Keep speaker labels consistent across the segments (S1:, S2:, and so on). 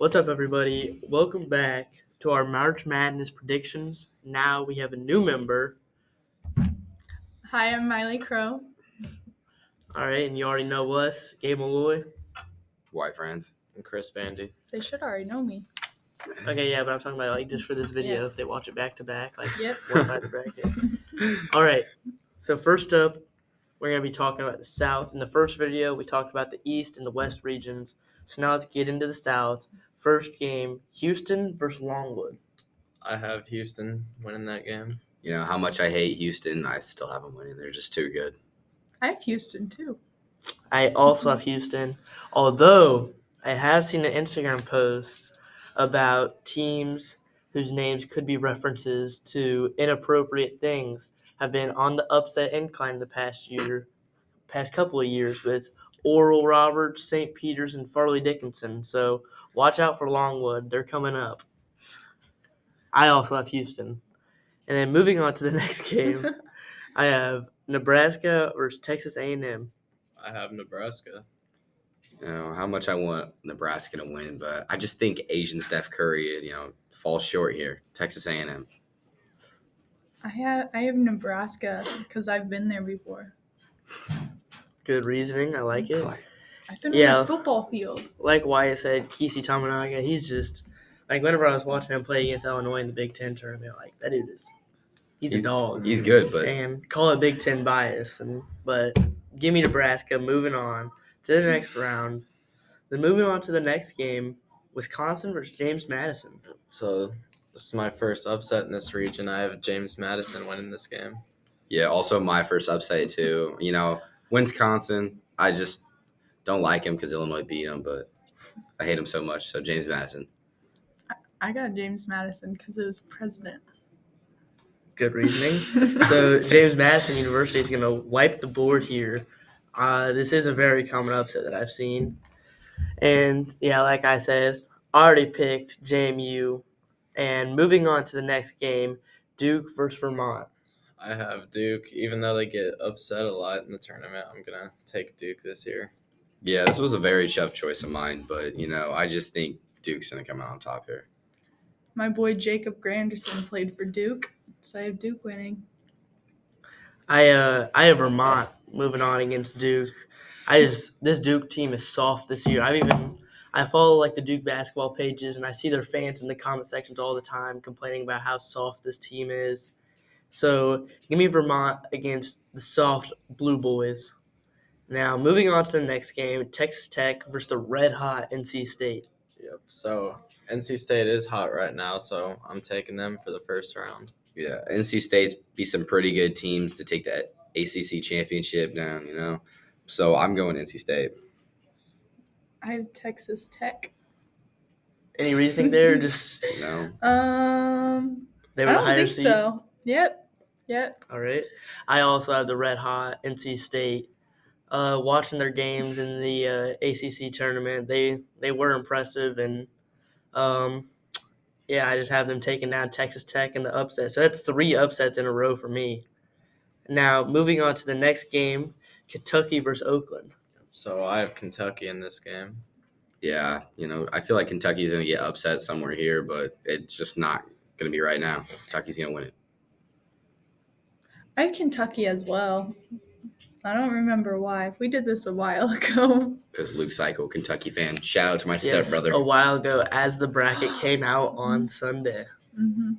S1: What's up, everybody? Welcome back to our March Madness predictions. Now we have a new member.
S2: Hi, I'm Miley Crow.
S1: All right, and you already know us, Gabe Malloy.
S3: White friends.
S4: And Chris Bandy.
S2: They should already know me.
S1: Okay, yeah, but I'm talking about just for this video,
S2: Yeah.
S1: if they watch it back to back,
S2: Yep.
S1: one side of the bracket. All right, so first up, we're going to be talking about the South. In the first video, we talked about the East and the West regions. So now let's get into the South. First game, Houston versus Longwood.
S4: I have Houston winning that game.
S3: You know how much I hate Houston. I still have them winning. They're just too good.
S2: I have Houston too.
S1: I also have Houston, although I have seen an Instagram post about teams whose names could be references to inappropriate things have been on the upset incline the past couple of years with Oral Roberts, St. Peter's, and Farley Dickinson. So watch out for Longwood. They're coming up. I also have Houston. And then moving on to the next game, I have Nebraska versus Texas A&M.
S4: I have Nebraska.
S3: You know how much I want Nebraska to win, but I just think Asian Steph Curry, falls short here. Texas A&M.
S2: I have Nebraska because I've been there before.
S1: Good reasoning. I like it.
S2: I've been
S1: Yeah.
S2: on a football field.
S1: Like Wyatt said, Kesey Tominaga, he's just whenever I was watching him play against Illinois in the Big Ten tournament, that dude he's a dog.
S3: He's good, but
S1: And call it Big Ten bias, but give me Nebraska. Moving on to the next round. Then moving on to the next game, Wisconsin versus James Madison.
S4: So this is my first upset in this region. I have James Madison winning this game.
S3: yeah, also my first upset too. Wisconsin. I just don't like him because Illinois beat him, but I hate him so much. So James Madison.
S2: I got James Madison because it was president.
S1: Good reasoning. So James Madison University is going to wipe the board here. This is a very common upset that I've seen. And, yeah, like I said, I already picked JMU. And moving on to the next game, Duke versus Vermont.
S4: I have Duke. Even though they get upset a lot in the tournament, I'm going to take Duke this year.
S3: Yeah, this was a very tough choice of mine, but, I just think Duke's going to come out on top here.
S2: My boy Jacob Granderson played for Duke, so I have Duke winning.
S1: I have Vermont moving on against Duke. This Duke team is soft this year. I follow the Duke basketball pages, and I see their fans in the comment sections all the time complaining about how soft this team is. So give me Vermont against the soft Blue Boys. Now moving on to the next game, Texas Tech versus the red hot NC State.
S4: Yep. So NC State is hot right now, so I'm taking them for the first round.
S3: Yeah, NC State's be some pretty good teams to take that ACC championship down, So I'm going NC State.
S2: I have Texas Tech.
S1: Any reasoning there? Just
S3: No.
S1: They were
S2: I
S1: the
S2: don't
S1: higher
S2: think
S1: seed.
S2: so. Yep.
S1: All right. I also have the red hot NC State. Watching their games in the ACC tournament, they were impressive, and I just have them taking down Texas Tech in the upset. So that's 3 upsets in a row for me. Now moving on to the next game, Kentucky versus Oakland.
S4: So I have Kentucky in this game.
S3: Yeah, I feel like Kentucky's going to get upset somewhere here, but it's just not going to be right now. Kentucky's going to win it.
S2: I have Kentucky as well. I don't remember why. We did this a while ago.
S3: Because Luke Cycle, Kentucky fan. Shout out to my
S1: Yes,
S3: stepbrother.
S1: a while ago as the bracket came out on Sunday.
S2: Mm-hmm.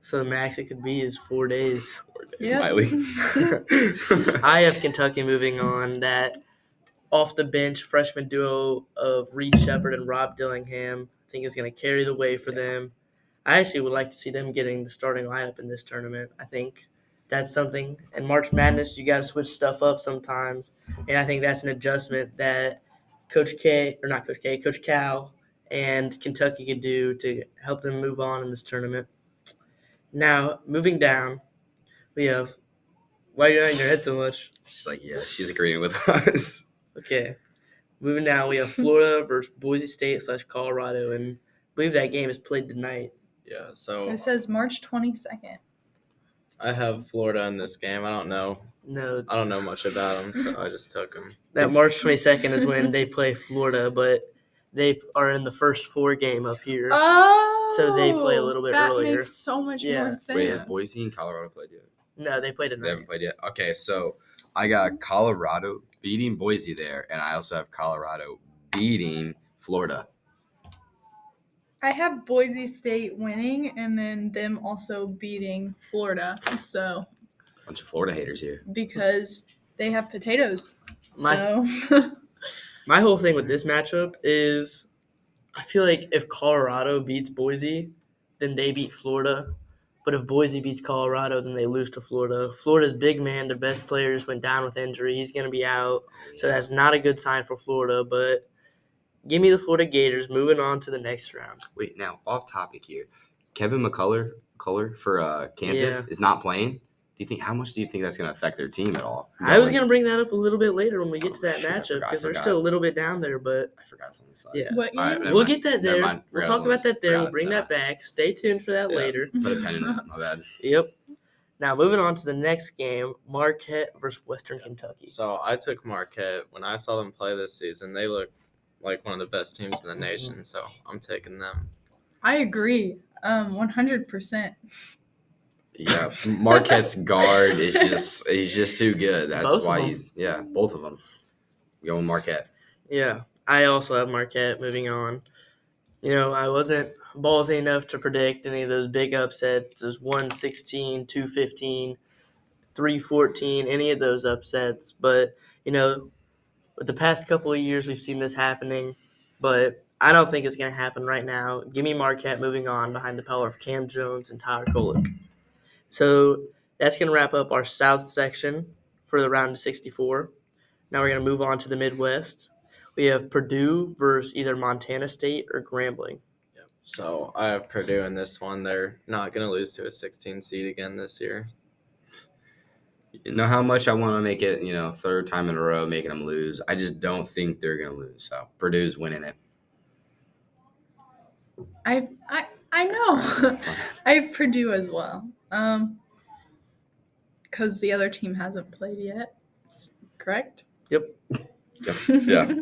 S1: So the max it could be is 4 days.
S3: 4 days,
S2: Yep.
S3: Miley.
S1: I have Kentucky moving on. That off the bench freshman duo of Reed Shepard and Rob Dillingham, I think is going to carry the way for them. I actually would like to see them getting the starting lineup in this tournament. I think that's something. In March Madness, you got to switch stuff up sometimes, and I think that's an adjustment that Coach Cal and Kentucky could do to help them move on in this tournament. Now, moving down, we have – why are you nodding your head so much?
S3: She's like, yeah, she's agreeing with us.
S1: Okay. Moving down, we have Florida versus Boise State / Colorado, and I believe that game is played tonight.
S4: Yeah, so
S2: It says March 22nd.
S4: I have Florida in this game. I don't know much about them, so I just took them.
S1: That March 22nd is when they play Florida, but They are in the first 4 game up here.
S2: Oh,
S1: So they play a little bit
S2: that
S1: earlier.
S2: makes so much
S1: Yeah.
S2: more sense.
S3: Wait, has Boise and Colorado played yet?
S1: No, they played
S3: They
S1: tonight.
S3: haven't played yet. Okay, so I got Colorado beating Boise there, and I also have Colorado beating Florida.
S2: I have Boise State winning and then them also beating Florida. So
S3: Bunch of Florida haters here.
S2: because they have potatoes.
S1: My-
S2: So
S1: My whole thing with this matchup is I feel like if Colorado beats Boise, then they beat Florida. But if Boise beats Colorado, then they lose to Florida. Florida's big man, their best player, just went down with injury. He's going to be out. So that's not a good sign for Florida. But give me the Florida Gators moving on to the next round.
S3: Wait, now off topic here. Kevin McCullough for Kansas
S1: Yeah.
S3: is not playing. How much do you think that's going to affect their team at all?
S1: I was going to bring that up a little bit later when we get to
S3: Oh,
S1: that
S3: shit, I
S1: matchup
S3: forgot- I
S1: because they're
S3: forgot.
S1: still a little bit down there. But
S3: I forgot it's on the side.
S1: yeah,
S2: what
S3: All right,
S2: game?
S3: never
S1: we'll
S3: mind.
S1: get that
S3: Never
S1: there.
S3: mind.
S1: We'll
S3: Forgot
S1: talk
S3: it was
S1: about that there.
S3: forgot
S1: We'll
S3: it.
S1: bring that back. Stay tuned for that
S3: Yeah.
S1: later.
S3: Put a pen in it. My bad.
S1: Yep. Now moving on to the next game, Marquette versus Western Kentucky.
S4: So I took Marquette. When I saw them play this season, they look like one of the best teams in the nation. So I'm taking them.
S2: I agree. 100%.
S3: Yeah, Marquette's guard is he's just too good. That's
S1: Both of
S3: why
S1: them.
S3: both of them. Going Marquette.
S1: Yeah, I also have Marquette moving on. I wasn't ballsy enough to predict any of those big upsets. There's 116, 215, 314, any of those upsets. But, with the past couple of years, we've seen this happening. But I don't think it's going to happen right now. Give me Marquette moving on behind the power of Cam Jones and Tyler Kolek. So that's going to wrap up our South section for the round of 64. Now we're going to move on to the Midwest. We have Purdue versus either Montana State or Grambling.
S4: Yep. So I have Purdue in this one. They're not going to lose to a 16 seed again this year.
S3: You know how much I want to make it, third time in a row, making them lose. I just don't think they're going to lose. So Purdue's winning it.
S2: I know. I have Purdue as well. Because the other team hasn't played yet. Correct?
S1: Yep.
S3: Yeah.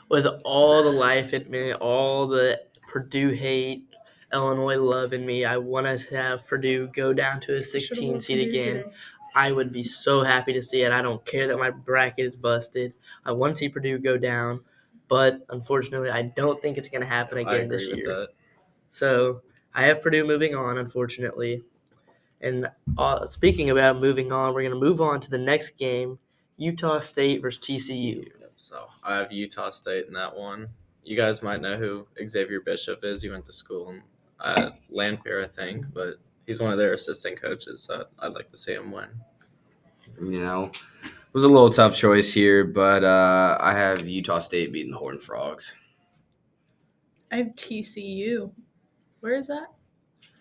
S1: With all the life in me, all the Purdue hate, Illinois love in me, I want to have Purdue go down to a 16 seed again. I would be so happy to see it. I don't care that my bracket is busted. I want to see Purdue go down. But unfortunately, I don't think it's going to happen
S4: I
S1: again
S4: agree
S1: this
S4: with
S1: year.
S4: that.
S1: So I have Purdue moving on, unfortunately. And speaking about moving on, we're going to move on to the next game, Utah State versus TCU.
S4: Yep. So I have Utah State in that one. You guys might know who Xavier Bishop is. He went to school in Lanphier, I think, but he's one of their assistant coaches, so I'd like to see him win.
S3: It was a little tough choice here, but I have Utah State beating the Horned Frogs.
S2: I have TCU. Where is that?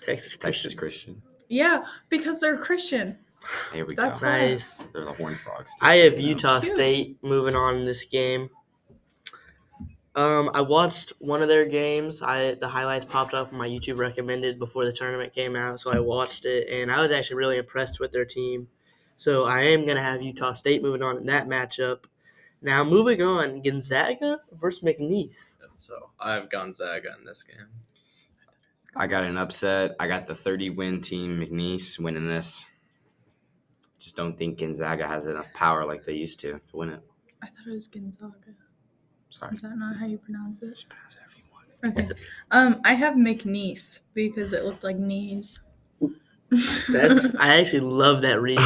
S3: Texas Christian.
S2: Yeah, because they're Christian.
S3: Here we
S2: That's
S3: go.
S2: why.
S1: Nice.
S3: They're the Horned Frogs.
S1: I have Utah
S2: Cute.
S1: State moving on in this game. I watched one of their games. The highlights popped up on my YouTube recommended before the tournament came out, so I watched it, and I was actually really impressed with their team. So I am going to have Utah State moving on in that matchup. Now moving on, Gonzaga versus McNeese.
S4: So I have Gonzaga in this game.
S3: I got an upset. I got the 30-win team, McNeese, winning this. Just don't think Gonzaga has enough power like they used to win it.
S2: I thought it was Gonzaga.
S3: Sorry.
S2: Is that not how you pronounce it?
S3: Just pronounce it however you want.
S2: Okay. I have McNeese because it looked like knees.
S1: I actually love that reading.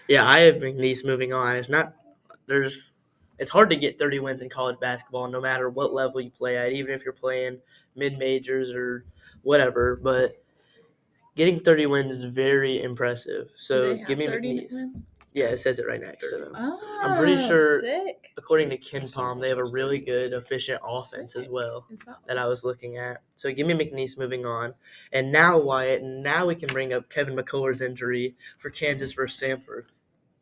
S1: Yeah, I have McNeese moving on. It's hard to get 30 wins in college basketball, no matter what level you play at, even if you're playing mid-majors or whatever. But getting 30 wins is very impressive.
S2: Do
S1: So
S2: they have
S1: give me
S2: 30
S1: McNeese.
S2: wins?
S1: Yeah, it says it right next to them.
S2: Oh,
S1: I'm pretty sure-
S2: Sick.
S1: According to
S3: Jeez,
S1: KenPom, they have a really good, efficient offense as well
S2: Is that
S1: that I was looking at. So give me McNeese moving on. And now, Wyatt, we can bring up Kevin McCullough's injury for Kansas versus Samford.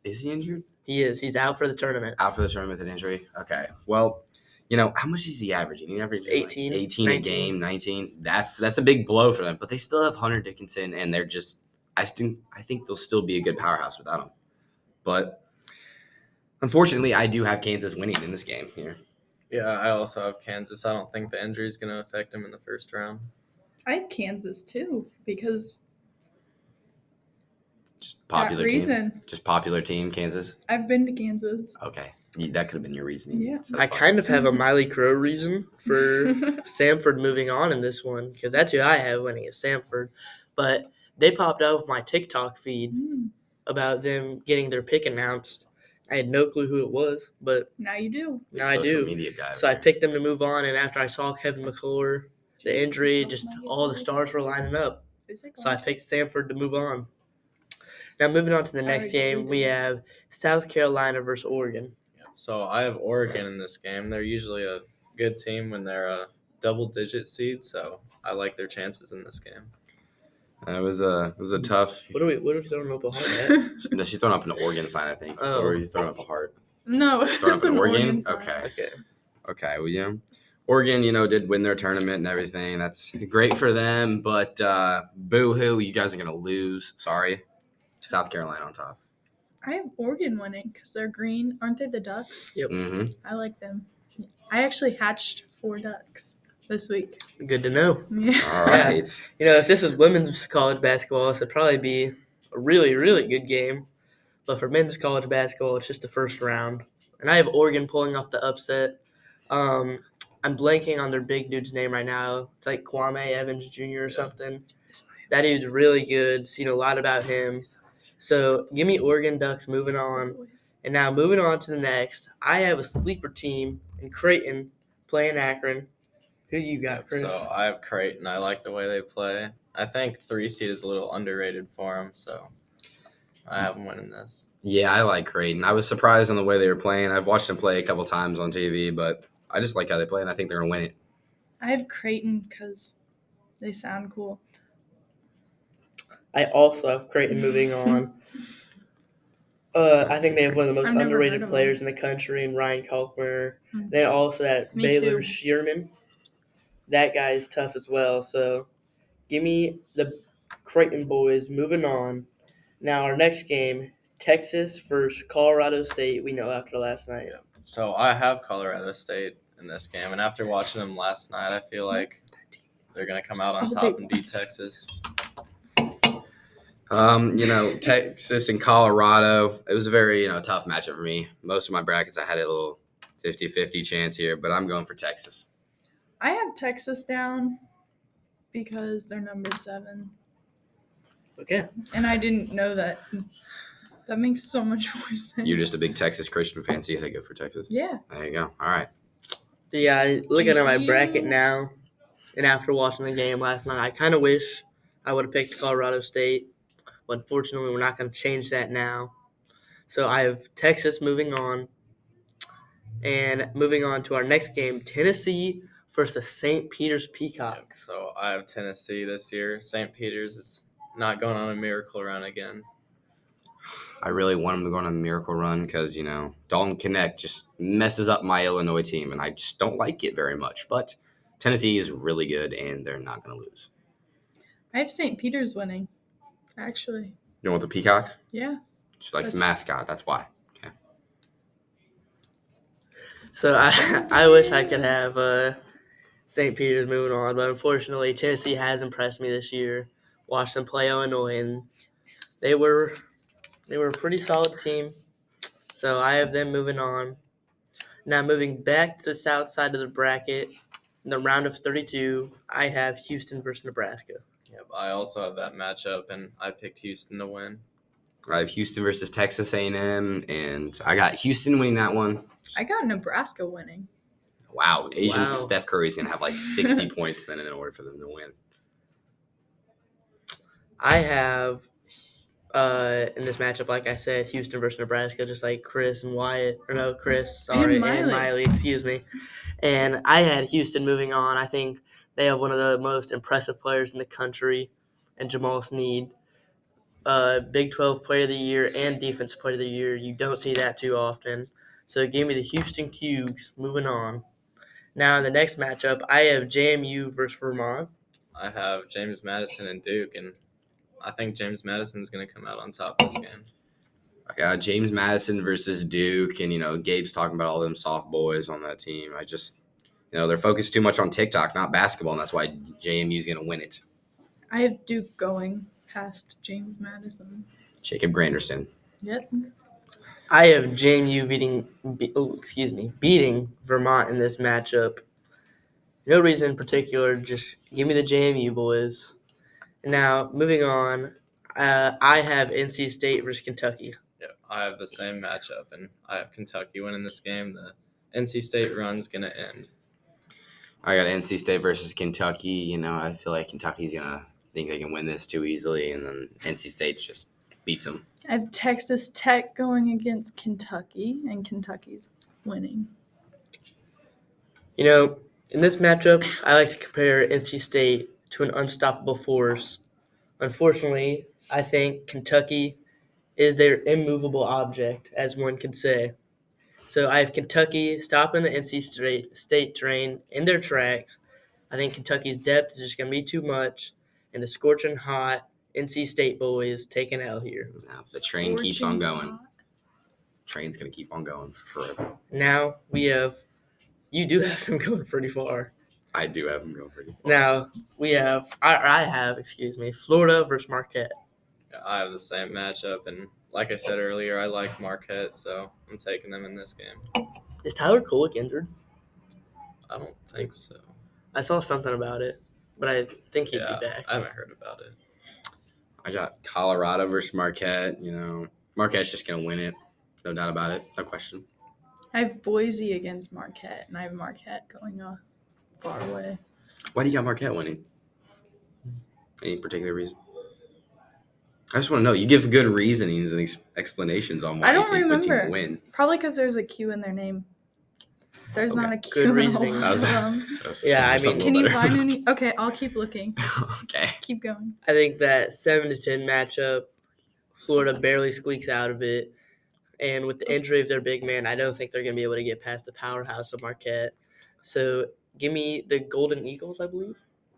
S3: Is he injured?
S1: He is. He's out for the tournament.
S3: Out for the tournament with an injury? Okay. Well, how much is he averaging? He averages
S1: 18,
S3: 18 a
S1: 19.
S3: game, 19. That's a big blow for them. But they still have Hunter Dickinson, and they're just – I think they'll still be a good powerhouse without him. But unfortunately, I do have Kansas winning in this game here.
S4: Yeah, I also have Kansas. I don't think the injury is going to affect him in the first round.
S2: I have Kansas too because
S3: Just
S2: that
S3: popular team.
S2: reason.
S3: Just popular team, Kansas.
S2: I've been to Kansas.
S3: Okay, that could have been your reasoning.
S2: Yeah.
S3: instead
S1: I kind of have a Miley Crow reason for
S2: I
S1: Samford moving on in this one because that's who I have winning is Samford. But they popped up with my TikTok feed about them getting their pick announced. I had no clue who it was, but
S2: Now you do.
S3: Big
S1: now I
S3: social
S1: do.
S3: media guy.
S1: So I
S3: over
S1: picked them to move on, and after I saw Kevin McClure, the injury, just all the stars were lining up. So I picked Samford to move on. Now moving on to the next game, we have South Carolina versus Oregon.
S4: Yeah. So I have Oregon in this game. They're usually a good team when they're a double-digit seed, so I like their chances in this game.
S3: It was a tough.
S1: What are we throwing up a heart at?
S3: She's throwing up an Oregon sign, I think.
S1: Oh.
S3: Or are you throwing up a heart?
S2: No,
S3: Throwing
S2: it's
S3: up an
S2: an
S3: Oregon?
S2: sign.
S3: Okay.
S1: Okay.
S3: Okay. Well, yeah. Oregon, did win their tournament and everything. That's great for them, but boo-hoo, you guys are gonna lose. Sorry. South Carolina on top.
S2: I have Oregon winning because they're green. Aren't they the Ducks?
S3: Mm-hmm.
S2: I like them. I actually hatched 4 ducks this week.
S1: Good to know.
S2: Yeah.
S3: All
S1: Yeah.
S3: right.
S1: If this was women's college basketball, this would probably be a really, really good game. But for men's college basketball, it's just the first round. And I have Oregon pulling off the upset. I'm blanking on their big dude's name right now. It's like Kwame Evans Jr. or something. That dude's really good. Seen a lot about him. So give me Oregon Ducks moving on. And now moving on to the next, I have a sleeper team in Creighton playing Akron. Who you got, Chris?
S4: So I have Creighton. I like the way they play. I think 3 seed is a little underrated for them, so I have them winning this.
S3: Yeah, I like Creighton. I was surprised on the way they were playing. I've watched them play a couple times on TV, but I just like how they play, and I think they're gonna win it.
S2: I have Creighton because they sound cool.
S1: I also have Creighton moving on. I think they have one of the most
S2: I've never heard
S1: underrated
S2: of
S1: players in the country, in Ryan Kalkbrenner.
S2: Mm.
S1: Then also that
S2: Me
S1: Baylor
S2: too.
S1: Shearman. That guy is tough as well. So give me the Creighton boys moving on. Now our next game, Texas versus Colorado State. We know after last night.
S4: So I have Colorado State in this game, and after watching them last night, I feel like they're going to come out on top and beat Texas.
S3: Texas and Colorado, it was a very, tough matchup for me. Most of my brackets, I had a little 50-50 chance here, but I'm going for Texas.
S2: I have Texas down because they're number 7.
S1: Okay.
S2: And I didn't know that. That makes so much more sense.
S3: You're just a big Texas Christian fan, so you had to go for Texas.
S2: Yeah.
S3: There you go. All right.
S1: Yeah, looking at my
S2: GCU.
S1: bracket now, and after watching the game last night, I kind of wish I would have picked Colorado State. But unfortunately, we're not going to change that now. So I have Texas moving on. And moving on to our next game, Tennessee versus St. Peter's Peacocks.
S4: So I have Tennessee this year. St. Peter's is not going on a miracle run again.
S3: I really want them to go on a miracle run because, Dalton Connect just messes up my Illinois team, and I just don't like it very much. But Tennessee is really good, and they're not going to lose.
S2: I have St. Peter's winning, actually.
S3: You want the Peacocks?
S2: Yeah.
S3: She likes the
S2: That's-
S3: mascot. That's why.
S1: So I wish I could have St. Peter's moving on, but unfortunately, Tennessee has impressed me this year. Watched them play Illinois, and they were a pretty solid team. So I have them moving on. Now moving back to the south side of the bracket, in the round of 32, I have Houston versus Nebraska.
S4: Yep, I also have that matchup, and I picked Houston to win.
S3: I have Houston versus Texas A&M, and I got Houston winning that one.
S2: I got Nebraska winning.
S3: Wow, Asian
S1: Wow.
S3: Steph Curry's going to have like 60 points then in order for them to win.
S1: I have in this matchup, like I said, Houston versus Nebraska, just like Chris and Wyatt. Or no, Chris, sorry, and Miley, excuse me. And I had Houston moving on. I think they have one of the most impressive players in the country, and Jamal Sneed. Big 12 Player of the Year and Defensive Player of the Year. You don't see that too often. So give me the Houston Cougs moving on. Now in the next matchup, I have JMU versus Vermont.
S4: I have James Madison and Duke, and I think James Madison's going to come out on top this game.
S3: I got James Madison versus Duke, and Gabe's talking about all them soft boys on that team. I just, they're focused too much on TikTok, not basketball, and that's why JMU's gonna win it.
S2: I have Duke going past James Madison.
S3: Jacob Granderson.
S2: Yep.
S1: I have JMU beating Vermont in this matchup. No reason in particular, just give me the JMU boys. Now, moving on, I have NC State versus Kentucky.
S4: Yeah, I have the same matchup, and I have Kentucky winning this game. The NC State run's gonna end.
S3: I got NC State versus Kentucky. I feel like Kentucky's gonna think they can win this too easily, and then NC State just beats them.
S2: I have Texas Tech going against Kentucky, and Kentucky's winning.
S1: In this matchup, I like to compare NC State to an unstoppable force. Unfortunately, I think Kentucky is their immovable object, as one could say. So I have Kentucky stopping the NC State train in their tracks. I think Kentucky's depth is just going to be too much, and the scorching hot NC State boys taking out here.
S3: Now, the train keeps on
S2: Scorching
S3: going.
S2: hot.
S3: Train's gonna keep on going for forever.
S1: Now you do have them going pretty far.
S3: I do have them going pretty far.
S1: Now I have Florida versus Marquette.
S4: Yeah, I have the same matchup, and like I said earlier, I like Marquette, so I'm taking them in this game.
S1: Is Tyler Kolek injured?
S4: I don't think so.
S1: I saw something about it, but I think he'd
S4: Yeah,
S1: be back.
S4: I haven't heard about it.
S3: I got Colorado versus Marquette. Marquette's just gonna win it, no doubt about it, no question.
S2: I have Boise against Marquette, and I have Marquette going far away.
S3: Why do you got Marquette winning? Any particular reason? I just want to know. You give good reasonings and explanations on why
S2: I don't
S3: you think what team
S2: remember.
S3: will win.
S2: Probably because there's a Q in their name. There's
S3: Okay.
S2: not a Q
S1: Good
S2: in all
S1: reasoning.
S2: of them.
S1: Yeah, I mean,
S3: Something a
S2: Can you
S3: little
S2: find
S3: better.
S2: any? Okay, I'll keep looking.
S3: Okay.
S2: Keep going.
S1: I think that 7-10 matchup, Florida barely squeaks out of it. And with the injury of their big man, I don't think they're going to be able to get past the powerhouse of Marquette. So give me the Golden Eagles, I believe.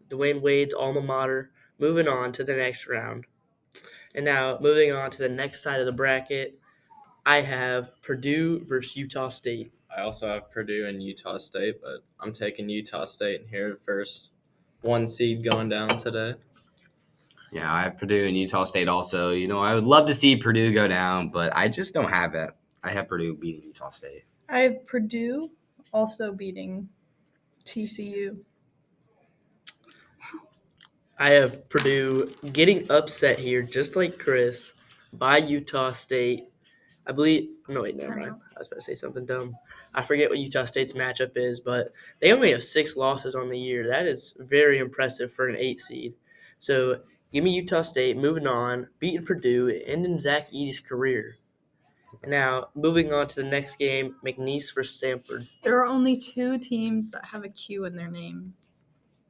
S1: Dwayne Wade's alma mater. Moving on to the next round. And now moving on to the next side of the bracket, I have Purdue versus Utah State.
S4: I also have Purdue and Utah State, but I'm taking Utah State and here first 1 seed going down today.
S3: Yeah, I have Purdue and Utah State also. I would love to see Purdue go down, but I just don't have it. I have Purdue beating Utah State.
S2: I have Purdue also beating TCU.
S1: I have Purdue getting upset here, just like Chris, by Utah State. I believe – no, wait, never mind. I was about to say something dumb. I forget what Utah State's matchup is, but they only have 6 losses on the year. That is very impressive for an 8 seed. So give me Utah State, moving on, beating Purdue, ending Zach Edey's career. And now, moving on to the next game, McNeese versus Samford.
S2: There are only 2 teams that have a Q in their name,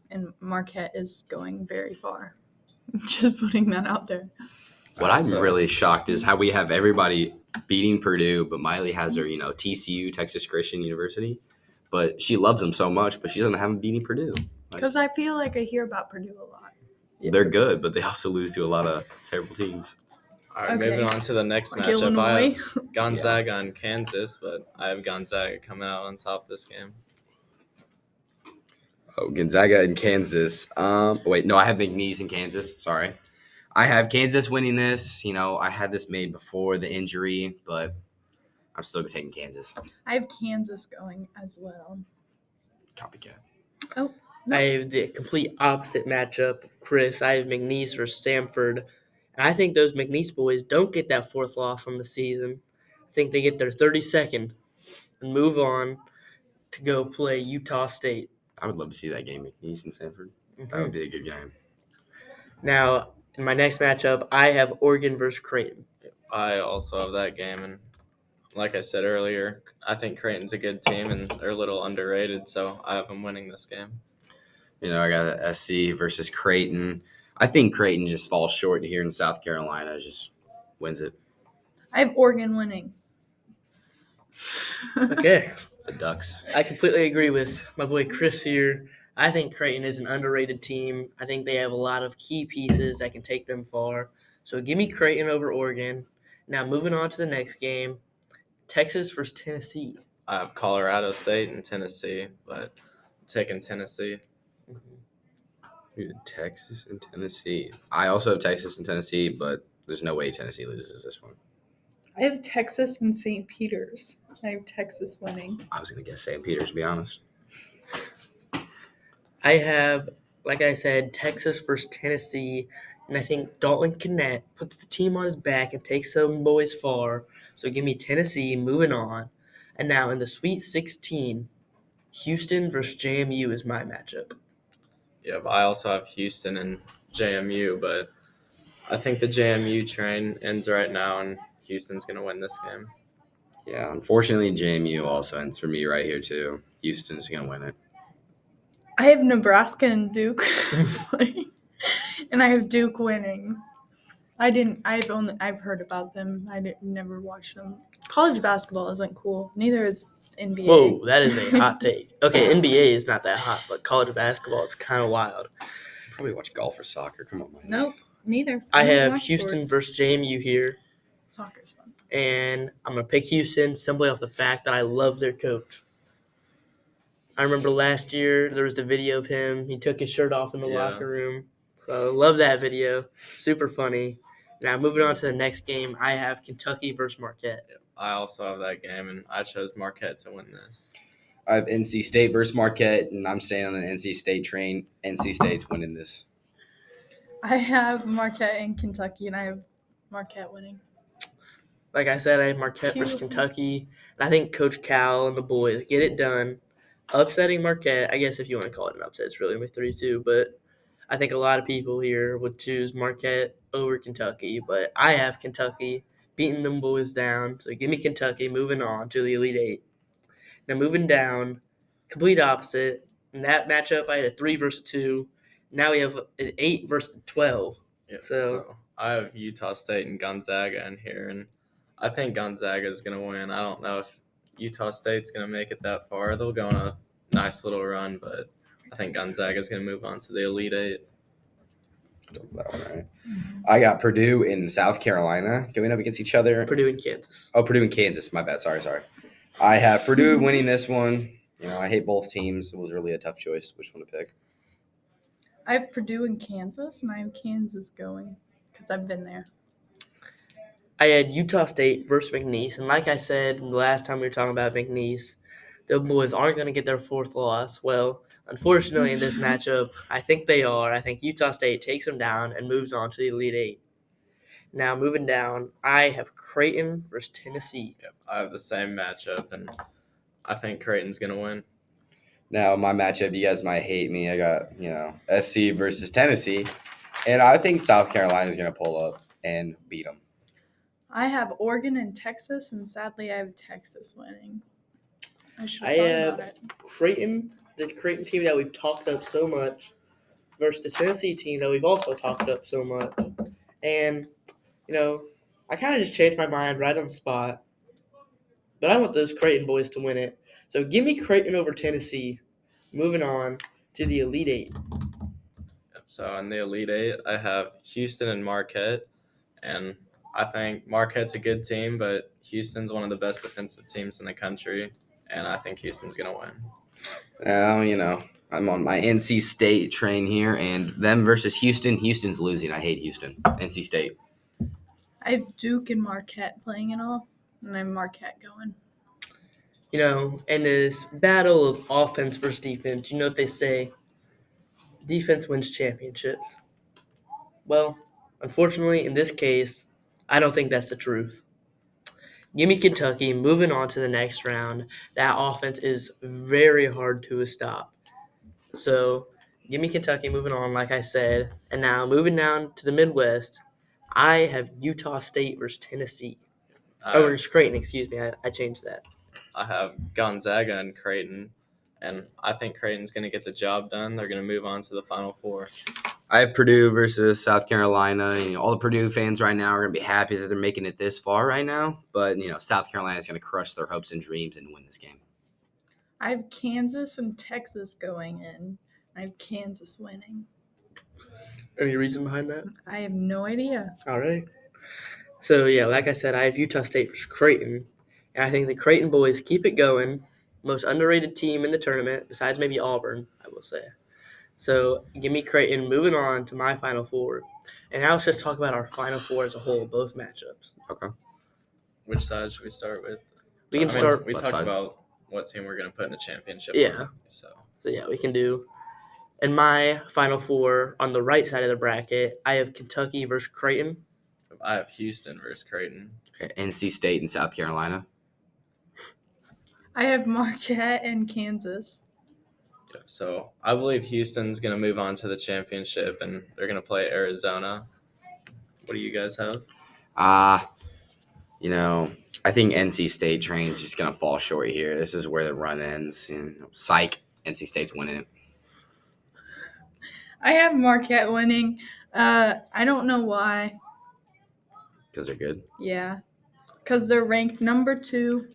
S2: and Marquette is going very far. Just putting that out there.
S3: What I'm really shocked is how we have everybody beating Purdue, but Miley has her, TCU, Texas Christian University. But she loves them so much, but she doesn't have them beating Purdue.
S2: Because I feel like I hear about Purdue a lot.
S1: Yeah.
S3: They're good, but they also lose to a lot of terrible teams.
S4: All right,
S2: Okay.
S4: moving on to the next
S2: Like
S4: matchup. I
S2: Illinois.
S4: have Gonzaga and Kansas, but I have Gonzaga coming out on top this game.
S3: Oh, Gonzaga and Kansas. Wait, no, I have McNeese in Kansas. Sorry. I have Kansas winning this. I had this made before the injury, but I'm still taking Kansas.
S2: I have Kansas going as well.
S3: Copycat.
S2: No.
S1: I have the complete opposite matchup of Chris. I have McNeese versus Samford. And I think those McNeese boys don't get that 4th loss on the season. I think they get their 32nd and move on to go play Utah State.
S3: I would love to see that game, McNeese and Sanford. That would be a good game.
S1: Now, in my next matchup, I have Oregon versus Creighton.
S4: I also have that game, and like I said earlier, I think Creighton's a good team, and they're a little underrated, so I have them winning this game.
S3: I got SC versus Creighton. I think Creighton just falls short here in South Carolina, just wins it.
S2: I have Oregon winning.
S1: Okay.
S3: The Ducks.
S1: I completely agree with my boy Chris here. I think Creighton is an underrated team. I think they have a lot of key pieces that can take them far. So give me Creighton over Oregon. Now moving on to the next game, Texas versus Tennessee.
S4: I have Colorado State and Tennessee, but I'm taking Tennessee.
S3: Dude, Texas and Tennessee. I also have Texas and Tennessee, but there's no way Tennessee loses this one.
S2: I have Texas and St. Peter's. I have Texas winning.
S3: I was gonna guess St. Peter's, to be honest.
S1: I have, like I said, Texas versus Tennessee, and I think Dalton Connect puts the team on his back and takes some boys far. So give me Tennessee moving on. And now in the Sweet 16, Houston versus JMU is my matchup.
S4: Yeah, but I also have Houston and JMU, but I think the JMU train ends right now, and Houston's going to win this game.
S3: Yeah, unfortunately, JMU also ends for me right here too. Houston's gonna win it.
S2: I have Nebraska and Duke, and I have Duke winning. I've heard about them. Never watched them. College basketball isn't cool. Neither is NBA.
S1: Whoa, that is a hot take. Okay, NBA is not that hot, but college basketball is kind of wild.
S3: Probably watch golf or soccer. Come on, man.
S2: Nope, neither.
S1: I
S2: don't
S1: have
S2: watch
S1: Houston
S2: sports.
S1: versus JMU here,
S2: Soccer's fun.
S1: and I'm going to pick Houston simply off the fact that I love their coach. I remember last year there was the video of him. He took his shirt off in the
S4: Yeah.
S1: locker room. So love that video. Super funny. Now moving on to the next game, I have Kentucky versus Marquette.
S4: I also have that game, and I chose Marquette to win this.
S3: I have NC State versus Marquette, and I'm staying on the NC State train. NC State's winning this.
S2: I have Marquette and Kentucky, and I have Marquette winning.
S1: Like I said, I have Marquette versus
S2: Cute.
S1: Kentucky. And I think Coach Cal and the boys get it done. Upsetting Marquette, I guess if you want to call it an upset, it's really only 3-2. But I think a lot of people here would choose Marquette over Kentucky. But I have Kentucky beating them boys down. So give me Kentucky moving on to the Elite Eight. Now moving down, complete opposite. In that matchup, I had a 3 versus 2. Now we have an 8 versus 12.
S4: Yeah,
S1: So-
S4: I have Utah State and Gonzaga in here, and I think Gonzaga is going to win. I don't know if Utah State's going to make it that far. They'll go on a nice little run, but I think Gonzaga is going to move on to the Elite Eight.
S3: That one, right? I got Purdue and South Carolina going up against each other.
S1: Purdue and Kansas.
S3: Oh, Purdue and Kansas. My bad. Sorry. I have Purdue winning this one. You know, I hate both teams. It was really a tough choice which one to pick.
S2: I have Purdue and Kansas, and I have Kansas going because I've been there.
S1: I had Utah State versus McNeese, and like I said the last time we were talking about McNeese, the boys aren't going to get their 4th loss. Well, unfortunately, in this matchup, I think they are. I think Utah State takes them down and moves on to the Elite Eight. Now, moving down, I have Creighton versus Tennessee.
S4: Yep, I have the same matchup, and I think Creighton's going to win.
S3: Now, my matchup, you guys might hate me. I got, SC versus Tennessee. And I think South Carolina is going to pull up and beat them.
S2: I have Oregon and Texas, and sadly, I have Texas winning. I should
S1: I
S2: have thought
S1: have
S2: about it.
S1: Creighton, the Creighton team that we've talked up so much, versus the Tennessee team that we've also talked up so much. And, I kind of just changed my mind right on the spot. But I want those Creighton boys to win it. So give me Creighton over Tennessee. Moving on to the Elite Eight.
S4: Yep, so in the Elite Eight, I have Houston and Marquette, and I think Marquette's a good team, but Houston's one of the best defensive teams in the country, and I think Houston's going to win.
S3: Now, I'm on my NC State train here, and them versus Houston. Houston's losing. I hate Houston. NC State.
S2: I have Duke and Marquette playing it all, and I'm Marquette going.
S1: In this battle of offense versus defense, you know what they say? Defense wins championships. Well, unfortunately, in this case, I don't think that's the truth. Give me Kentucky moving on to the next round. That offense is very hard to stop. So, give me Kentucky moving on, like I said. And now, moving down to the Midwest, I have Utah State versus Tennessee. Versus Creighton, excuse me. I changed that.
S4: I have Gonzaga and Creighton, and I think Creighton's going to get the job done. They're going to move on to the Final Four.
S3: I have Purdue versus South Carolina. All the Purdue fans right now are going to be happy that they're making it this far right now. But, South Carolina is going to crush their hopes and dreams and win this game.
S2: I have Kansas and Texas going in. I have Kansas winning.
S1: Any reason behind that?
S2: I have no idea.
S1: All right. So yeah, like I said, I have Utah State versus Creighton, and I think the Creighton boys keep it going. Most underrated team in the tournament, besides maybe Auburn, I will say. So give me Creighton. Moving on to my Final Four, and now let's just talk about our Final Four as a whole, both matchups.
S3: Okay.
S4: Which side should we start with?
S1: We can
S3: I mean,
S1: start.
S4: We
S3: left
S4: talked
S3: side.
S4: about what team we're going to put in the championship.
S1: Yeah.
S4: already, so
S1: So yeah, we can do. In my Final Four, on the right side of the bracket, I have Kentucky versus Creighton.
S4: I have Houston versus Creighton.
S3: Okay, NC State and South Carolina.
S2: I have Marquette and Kansas.
S4: Yep. So I believe Houston's going to move on to the championship, and they're going to play Arizona. What do you guys have?
S3: I think NC State train's just gonna fall short here. This is where the run ends. Psych, NC State's winning it.
S2: I have Marquette winning. I don't know why.
S3: Because they're good.
S2: Yeah. Because they're ranked number 2.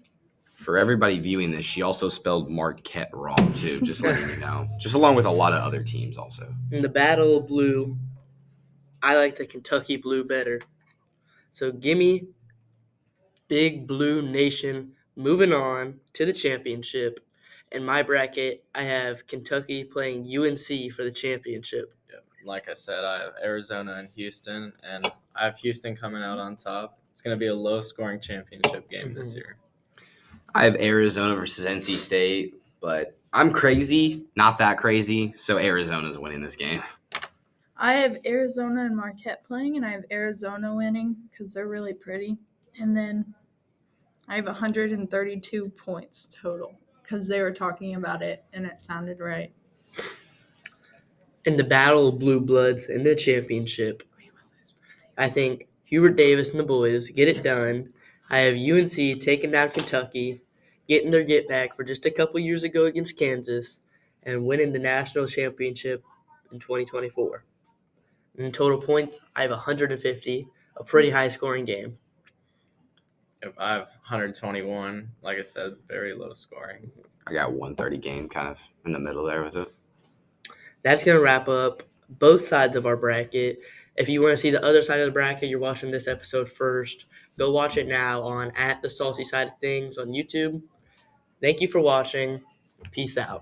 S3: For everybody viewing this, she also spelled Marquette wrong too, just letting you know. Just along with a lot of other teams also.
S1: In the Battle of Blue, I like the Kentucky Blue better. So gimme Big Blue Nation moving on to the championship. In my bracket, I have Kentucky playing UNC for the championship.
S4: Yep. Like I said, I have Arizona and Houston, and I have Houston coming out on top. It's going to be a low-scoring championship game this year.
S3: I have Arizona versus NC State, but I'm crazy, not that crazy, so Arizona's winning this game.
S2: I have Arizona and Marquette playing, and I have Arizona winning because they're really pretty. And then I have 132 points total because they were talking about it, and it sounded right.
S1: In the Battle of Blue Bloods in the championship, I think Hubert Davis and the boys get it done. I have UNC taking down Kentucky, getting their get back for just a couple years ago against Kansas, and winning the national championship in 2024. In total points, I have 150, a pretty high scoring game.
S4: Yep, I have 121. Like I said, very low scoring.
S3: I got 130 game kind of in the middle there with it.
S1: That's going to wrap up both sides of our bracket. If you want to see the other side of the bracket, you're watching this episode first. Go watch it now on @the Salty Side of Things on YouTube. Thank you for watching. Peace out.